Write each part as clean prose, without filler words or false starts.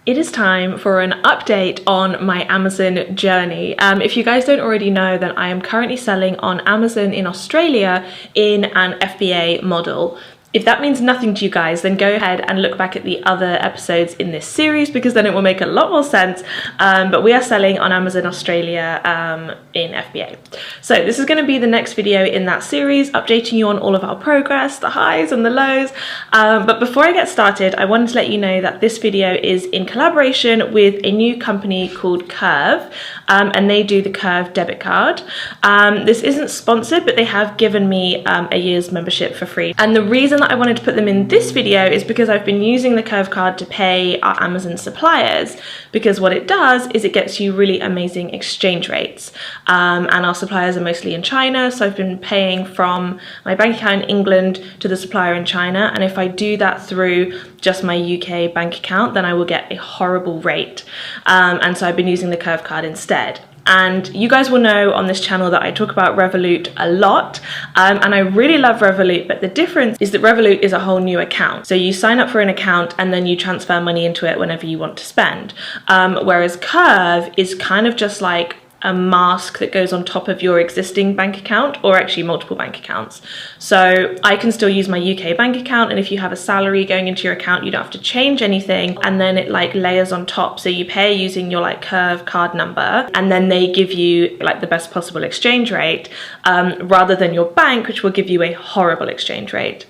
It is time for an update on my Amazon journey. If you guys don't already know, then I am currently selling on Amazon in Australia in an FBA model. If that means nothing to you guys, then go ahead and look back at the other episodes in this series because then it will make a lot more sense. But we are selling on Amazon Australia in FBA. So this is going to be the next video in that series, updating you on all of our progress, the highs and the lows. But before I get started, I wanted to let you know that this video is in collaboration with a new company called Curve, and they do the Curve debit card. This isn't sponsored, but they have given me a year's membership for free. And the reason that I wanted to put them in this video is because I've been using the Curve card to pay our Amazon suppliers, because what it does is it gets you really amazing exchange rates. And our suppliers are mostly in China, so I've been paying from my bank account in England to the supplier in China, and if I do that through just my UK bank account, then I will get a horrible rate. And so I've been using the Curve card instead. And you guys will know on this channel that I talk about Revolut a lot, and I really love Revolut, but the difference is that Revolut is a whole new account. So you sign up for an account and then you transfer money into it whenever you want to spend. Whereas Curve is kind of just like a mask that goes on top of your existing bank account, or actually multiple bank accounts. So I can still use my UK bank account, and if you have a salary going into your account, you don't have to change anything, and then it like layers on top. So you pay using your like Curve card number, and then they give you like the best possible exchange rate, rather than your bank, which will give you a horrible exchange rate.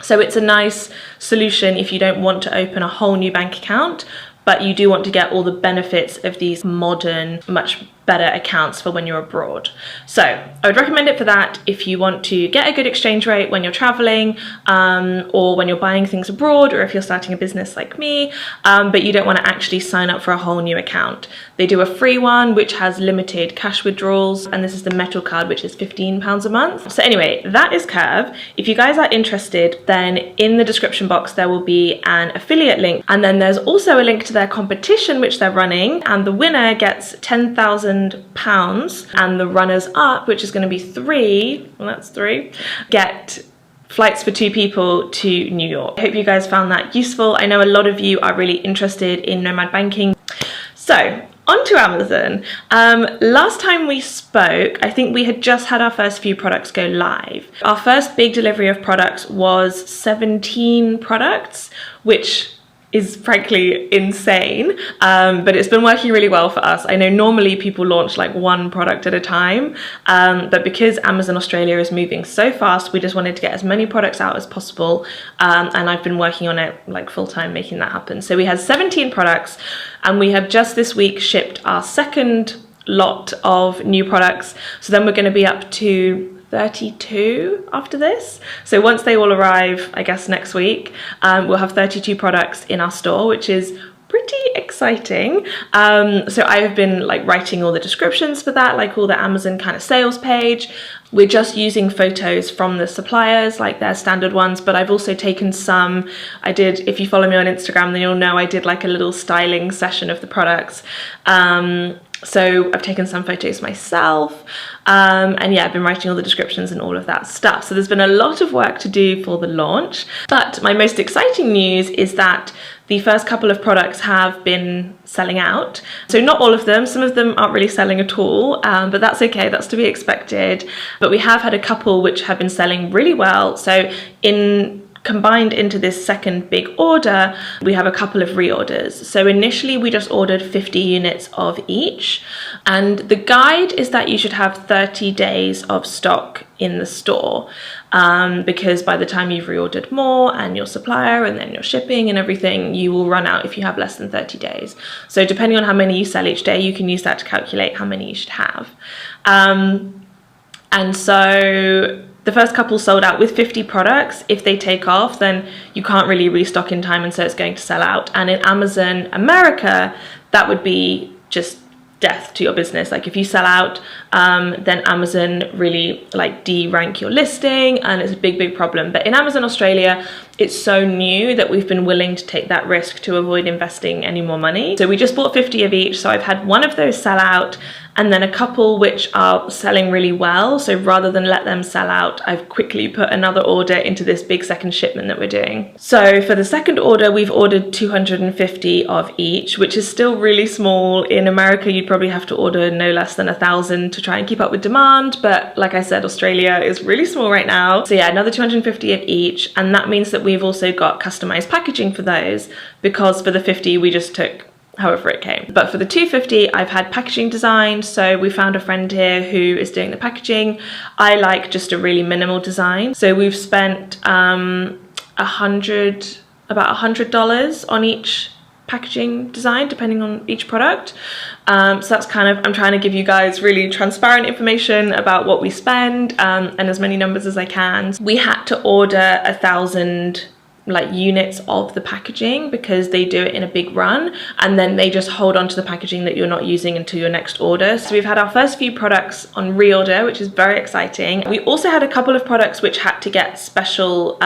So it's a nice solution if you don't want to open a whole new bank account, but you do want to get all the benefits of these modern, much better accounts for when you're abroad. So I would recommend it for that if you want to get a good exchange rate when you're traveling, or when you're buying things abroad, or if you're starting a business like me, but you don't want to actually sign up for a whole new account. They do a free one which has limited cash withdrawals, and this is the metal card, which is £15 a month. So anyway, that is Curve. If you guys are interested, then in the description box there will be an affiliate link, and then there's also a link to their competition which they're running, and the winner gets £10,000, and the runners up, which is going to be three, get flights for 2 people to New York. I hope you guys found that useful. I know a lot of you are really interested in nomad banking. So on to Amazon. Last time we spoke, I think we had just had our first few products go live. Our first big delivery of products was 17 products, which is frankly insane, but it's been working really well for us. I know normally people launch like 1 product at a time, but because Amazon Australia is moving so fast, we just wanted to get as many products out as possible, and I've been working on it like full time making that happen. So we had 17 products, and we have just this week shipped our second lot of new products, so then we're going to be up to 32 after this. So once they all arrive, I guess next week, we'll have 32 products in our store, which is pretty exciting. So I have been like writing all the descriptions for that, like all the Amazon kind of sales page. We're just using photos from the suppliers, like their standard ones, but I've also taken some, if you follow me on Instagram, then you'll know I did like a little styling session of the products. So I've taken some photos myself, and yeah, I've been writing all the descriptions and all of that stuff. So there's been a lot of work to do for the launch, but my most exciting news is that the first couple of products have been selling out. So not all of them, some of them aren't really selling at all, but that's okay, that's to be expected. But we have had a couple which have been selling really well. So combined into this second big order, we have a couple of reorders. So initially we just ordered 50 units of each, and the guide is that you should have 30 days of stock in the store, because by the time you've reordered more and your supplier and then your shipping and everything, you will run out if you have less than 30 days. So depending on how many you sell each day, you can use that to calculate how many you should have. And so the first couple sold out with 50 products. If they take off, then you can't really restock in time, and so it's going to sell out. And in Amazon America, that would be just death to your business. Like if you sell out, then Amazon really like de-rank your listing, and it's a big problem. But in Amazon Australia, it's so new that we've been willing to take that risk to avoid investing any more money. So we just bought 50 of each. So I've had one of those sell out, and then a couple which are selling really well. So rather than let them sell out, I've quickly put another order into this big second shipment that we're doing. So for the second order, we've ordered 250 of each, which is still really small. In America, you'd probably have to order no less than 1,000 to try and keep up with demand. But like I said, Australia is really small right now. So yeah, another 250 of each. And that means that we've also got customized packaging for those, because for the 50, we just took however it came. But for the 250, I've had packaging designed. So we found a friend here who is doing the packaging. I like just a really minimal design. So we've spent about $100 on each packaging design, depending on each product. So that's kind of, I'm trying to give you guys really transparent information about what we spend, and as many numbers as I can. We had to order 1,000 like units of the packaging because they do it in a big run, and then they just hold on to the packaging that you're not using until your next order. So we've had our first few products on reorder, which is very exciting. We also had a couple of products which had to get special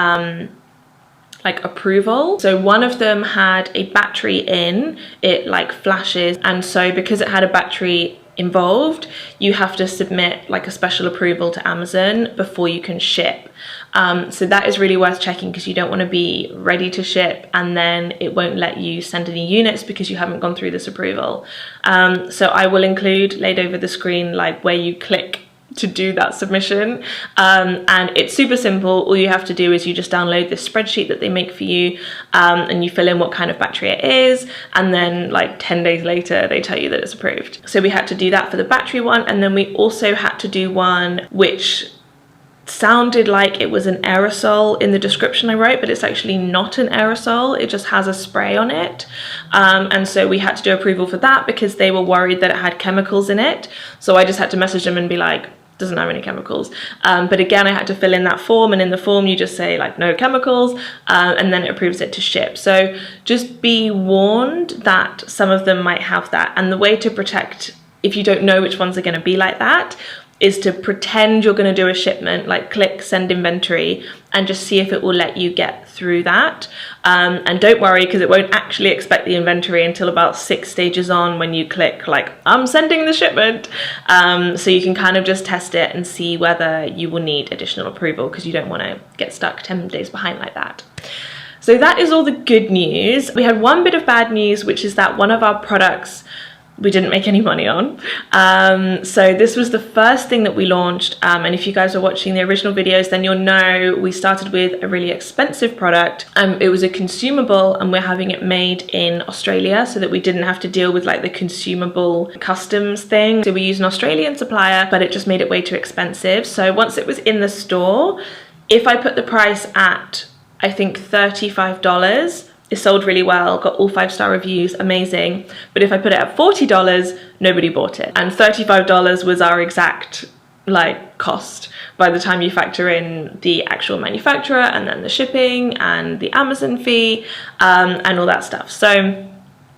like approval. So one of them had a battery in it, like flashes, and so because it had a battery involved, you have to submit like a special approval to Amazon before you can ship. So that is really worth checking, because you don't want to be ready to ship and then it won't let you send any units because you haven't gone through this approval. So I will include laid over the screen like where you click to do that submission, and it's super simple. All you have to do is you just download this spreadsheet that they make for you, and you fill in what kind of battery it is, and then like 10 days later they tell you that it's approved. So we had to do that for the battery one, and then we also had to do one which sounded like it was an aerosol in the description I wrote, but it's actually not an aerosol. It just has a spray on it, and so we had to do approval for that because they were worried that it had chemicals in it. So I just had to message them and be like, doesn't have any chemicals, but again I had to fill in that form, and in the form you just say like no chemicals, and then it approves it to ship. So just be warned that some of them might have that, and the way to protect, if you don't know which ones are going to be like that, is to pretend you're going to do a shipment, like click send inventory, and just see if it will let you get through that. And don't worry, because it won't actually expect the inventory until about 6 stages on when you click like I'm sending the shipment. So you can kind of just test it and see whether you will need additional approval, because you don't want to get stuck 10 days behind like that. So that is all the good news. We had one bit of bad news, which is that one of our products we didn't make any money on. So this was the first thing that we launched, and if you guys are watching the original videos, then you'll know we started with a really expensive product. It was a consumable, and we're having it made in Australia so that we didn't have to deal with like the consumable customs thing. So we used an Australian supplier, but it just made it way too expensive. So once it was in the store, if I put the price at I think $35, it sold really well, got all 5-star reviews, amazing. But if I put it at $40, nobody bought it. And $35 was our exact like cost by the time you factor in the actual manufacturer and then the shipping and the Amazon fee, and all that stuff. So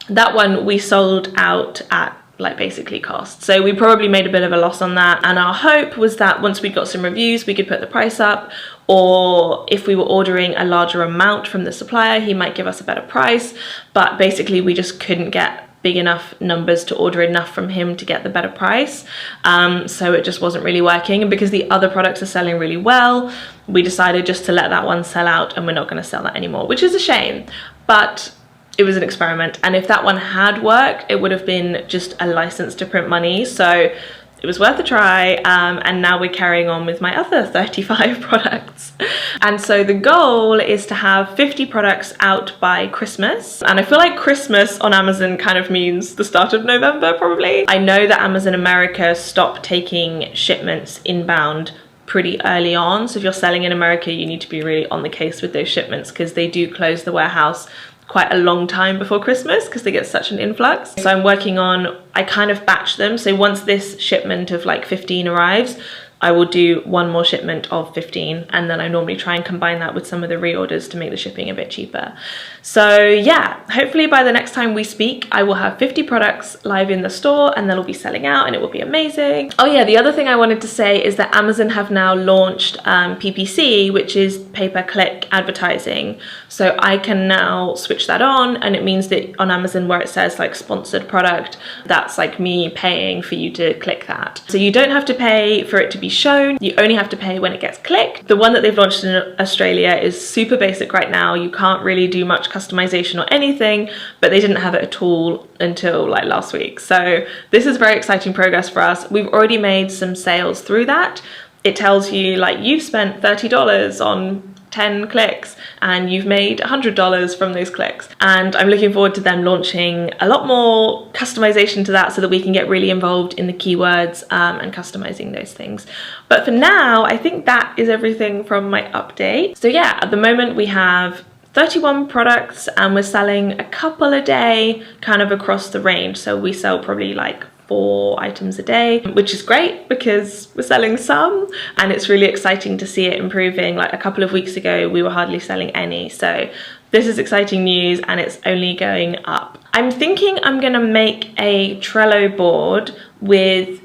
that one we sold out at like basically cost. So we probably made a bit of a loss on that, and our hope was that once we got some reviews we could put the price up, or if we were ordering a larger amount from the supplier he might give us a better price. But basically we just couldn't get big enough numbers to order enough from him to get the better price, so it just wasn't really working. And because the other products are selling really well, we decided just to let that one sell out, and we're not going to sell that anymore, which is a shame. But it was an experiment, and if that one had worked, it would have been just a license to print money. So it was worth a try, and now we're carrying on with my other 35 products. And so the goal is to have 50 products out by Christmas. And I feel like Christmas on Amazon kind of means the start of November, probably. I know that Amazon America stopped taking shipments inbound pretty early on. So if you're selling in America, you need to be really on the case with those shipments, because they do close the warehouse quite a long time before Christmas because they get such an influx. So I'm working on, I kind of batch them. So once this shipment of like 15 arrives, I will do one more shipment of 15, and then I normally try and combine that with some of the reorders to make the shipping a bit cheaper. So yeah, hopefully by the next time we speak, I will have 50 products live in the store, and they'll be selling out, and it will be amazing. Oh yeah, the other thing I wanted to say is that Amazon have now launched PPC, which is pay-per-click advertising. So I can now switch that on, and it means that on Amazon where it says like sponsored product, that's like me paying for you to click that. So you don't have to pay for it to be shown, you only have to pay when it gets clicked. The one that they've launched in Australia is super basic right now. You can't really do much customization or anything, but they didn't have it at all until like last week. So this is very exciting progress for us. We've already made some sales through that. It tells you like you've spent $30 on 10 clicks and you've made $100 from those clicks. And I'm looking forward to them launching a lot more customization to that so that we can get really involved in the keywords and customizing those things. But for now, I think that is everything from my update. So yeah, at the moment we have 31 products and we're selling a couple a day kind of across the range. So we sell probably like 4 items a day, which is great because we're selling some, and it's really exciting to see it improving. Like a couple of weeks ago we were hardly selling any, so this is exciting news and it's only going up. I'm thinking I'm gonna make a Trello board with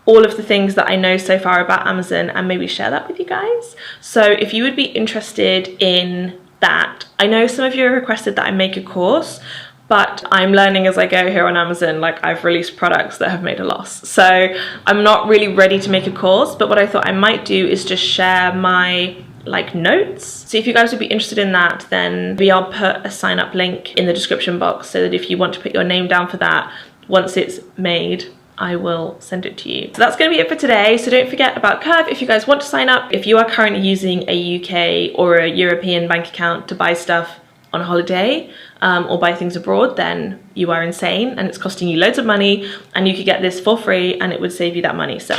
all of the things that I know so far about Amazon and maybe share that with you guys. So if you would be interested in that, I know some of you have requested that I make a course, but I'm learning as I go here on Amazon. Like I've released products that have made a loss. So I'm not really ready to make a course, but what I thought I might do is just share my like notes. So if you guys would be interested in that, then maybe I'll put a sign up link in the description box so that if you want to put your name down for that, once it's made, I will send it to you. So that's going to be it for today. So don't forget about Curve if you guys want to sign up. If you are currently using a UK or a European bank account to buy stuff on holiday or buy things abroad, then you are insane and it's costing you loads of money, and you could get this for free and it would save you that money. So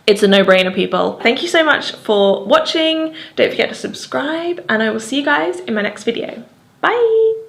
it's a no-brainer, people. Thank you so much for watching. Don't forget to subscribe, and I will see you guys in my next video. Bye.